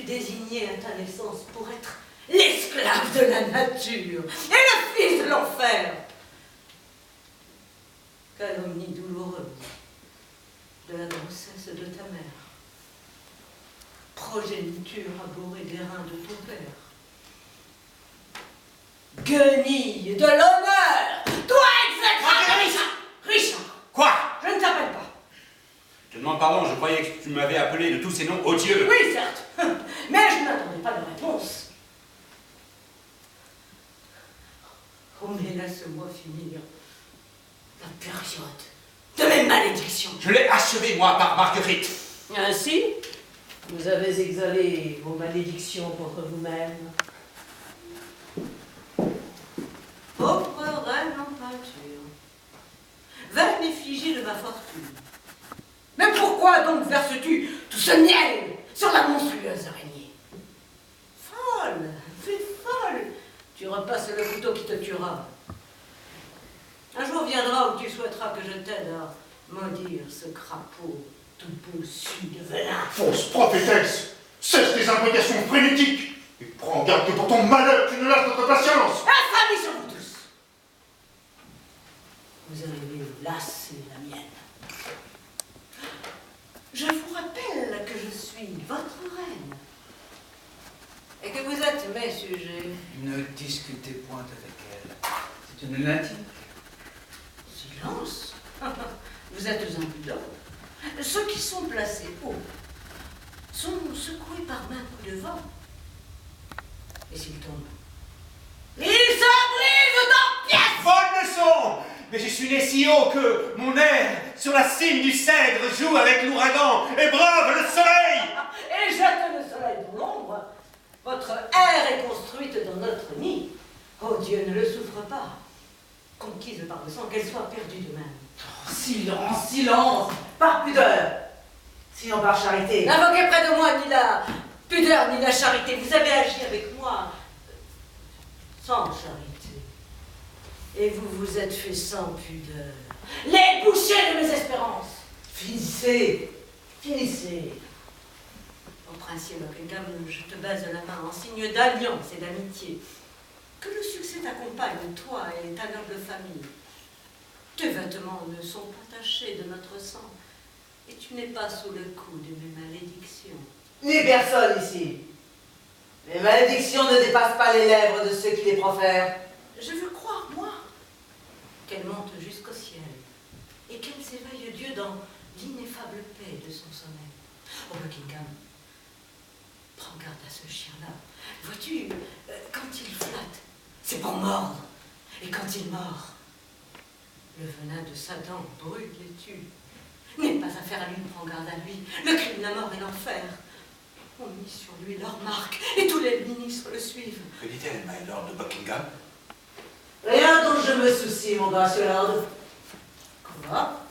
désigné à ta naissance pour être l'esclave de la nature et le fils de l'enfer. Calomnie douloureuse de la grossesse de ta mère. Progéniture abhorrée des reins de ton père. Guenille de l'honneur. Toi, exactement. Richard. Quoi? Je ne t'appelle pas. Je demande pardon, je croyais que tu m'avais appelé de tous ces noms odieux. Oui, certes. Mais je n'attendais pas de réponse. Oh, mais laisse-moi finir la période de mes malédictions. Je l'ai achevé, moi, par Marguerite. Ainsi, vous avez exhalé vos malédictions contre vous-même. Pauvre reine en peinture, vaine effigie de ma fortune. Mais pourquoi donc verses-tu tout ce miel sur la monstrueuse araignée? Folle, fais folle, tu repasses le couteau qui te tuera. Un jour viendra où tu souhaiteras que je t'aide à maudire ce crapaud tout bossu de venin. Fausse prophétesse, cesse tes imprécations frénétiques et prends garde que pour ton malheur tu ne lâches notre patience. Infamie sur vous tous. Vous avez lassé la mienne. Je vous rappelle que je suis votre reine et que vous êtes mes sujets. Ne discutez point avec elle. C'est une lunatique. Silence. Vous êtes impudents. Ceux qui sont placés haut sont secoués par main coup de vent. Et s'ils tombent, ils se brisent en pièces. Bonne leçon! Mais je suis né si haut que mon air, sur la cime du cèdre, joue avec l'ouragan et brave le soleil! Et jette le soleil dans l'ombre. Votre ère est construite dans notre nid. Oh, Dieu ne le souffre pas. Conquise par le sang, qu'elle soit perdue de même. Oh, silence, silence, par pudeur, sinon par charité. N'invoquez près de moi ni la pudeur ni la charité. Vous avez agi avec moi sans charité. Et vous vous êtes fait sans pudeur. Les bouchers de mes espérances. Finissez, finissez. Au princier Buckingham, je te baise la main en signe d'alliance et d'amitié. Que le succès t'accompagne, toi et ta noble famille. Tes vêtements ne sont pas tachés de notre sang, et tu n'es pas sous le coup de mes malédictions. Ni personne ici. Les malédictions ne dépassent pas les lèvres de ceux qui les profèrent. Je veux croire, moi, qu'elle monte jusqu'au ciel, et qu'elle s'éveille Dieu dans l'ineffable paix de son sommeil. Oh, Buckingham, prends garde à ce chien-là. Vois-tu, quand il flatte, c'est pour mordre. Et quand il mord, le venin de Satan brûle et tue. N'est pas affaire à lui, prends garde à lui. Le crime, la mort et l'enfer ont mis sur lui leur marque, et tous les ministres le suivent. Que dit-elle, my lord de Buckingham? Rien dont je me soucie, mon gracieux lord. Quoi?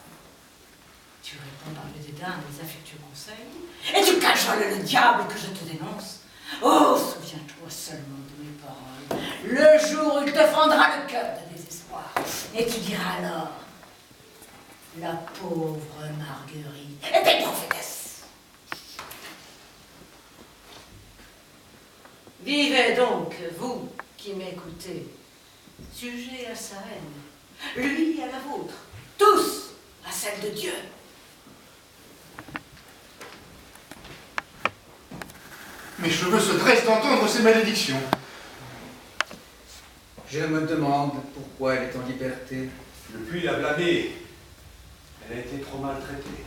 Tu réponds par le dédain à mes affectueux conseils, et tu cajoles le diable que je te dénonce. Oh, souviens-toi seulement de mes paroles. Le jour où il te fendra le cœur de désespoir, et tu diras alors, la pauvre Marguerite était prophétesse. Vivez donc, vous qui m'écoutez, sujet à sa haine, lui à la vôtre, tous à celle de Dieu. Mes cheveux se dressent d'entendre ces malédictions. Je me demande pourquoi elle est en liberté. Je puis la blâmer. Elle a été trop maltraitée.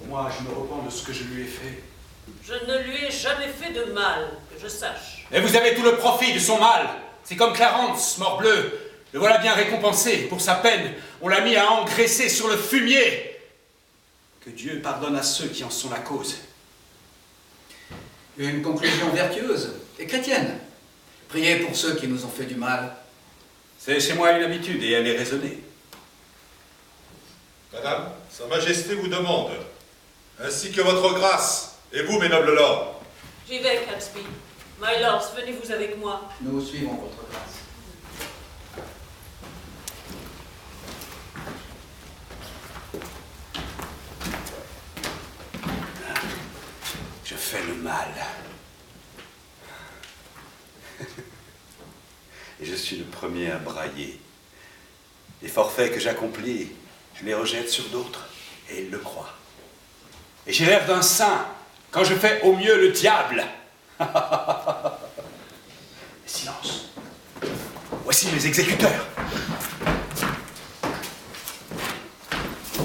Moi, je me repens de ce que je lui ai fait. Je ne lui ai jamais fait de mal, que je sache. Et vous avez tout le profit de son mal. C'est comme Clarence, morbleu. Le voilà bien récompensé. Pour sa peine, on l'a mis à engraisser sur le fumier. Que Dieu pardonne à ceux qui en sont la cause. Une conclusion vertueuse et chrétienne. Priez pour ceux qui nous ont fait du mal. C'est chez moi une habitude et elle est raisonnée. Madame, Sa Majesté vous demande, ainsi que votre grâce, et vous, mes nobles lords. J'y vais, Catesby. My lords, venez-vous avec moi. Nous suivons votre grâce. Je fais le mal. et je suis le premier à brailler. Les forfaits que j'accomplis, je les rejette sur d'autres, et ils le croient. Et j'ai l'air d'un saint quand je fais au mieux le diable. Silence. Voici mes exécuteurs.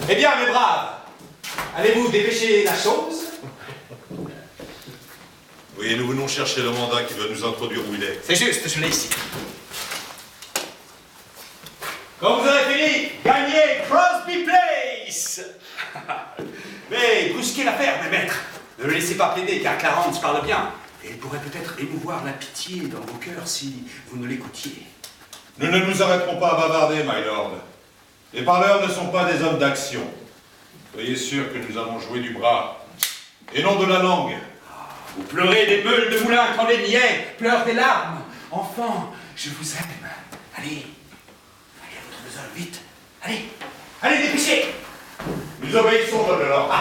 Eh bien, mes braves, allez-vous dépêcher la chose? Oui, nous venons chercher le mandat qui doit nous introduire où il est. C'est juste, je l'ai ici. Quand vous aurez fini, gagnez Crosby Place. Mais brusquez l'affaire, mes maîtres. Ne le laissez pas plaider, car Clarence parle bien. Et il pourrait peut-être émouvoir la pitié dans vos cœurs si vous ne l'écoutiez. Nous ne nous arrêterons pas à bavarder, my lord. Les parleurs ne sont pas des hommes d'action. Soyez sûr que nous avons joué du bras, et non de la langue. Vous pleurez des meules de moulin quand les niais pleurent des larmes. Enfant, je vous aime. Allez, allez à votre besoin, vite. Allez, allez, dépêchez. Nous obéissons, noble lord.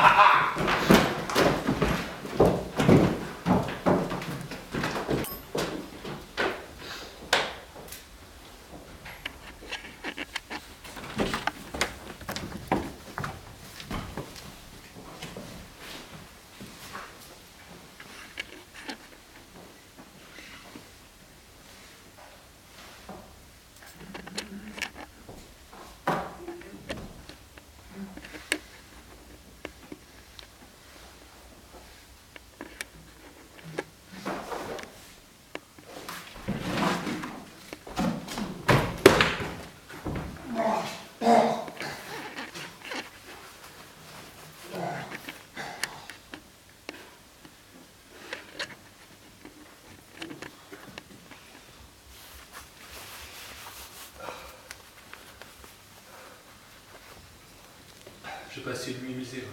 Je passe une nuit misérable,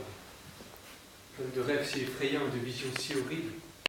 pleine de rêves si effrayants et de visions si horribles,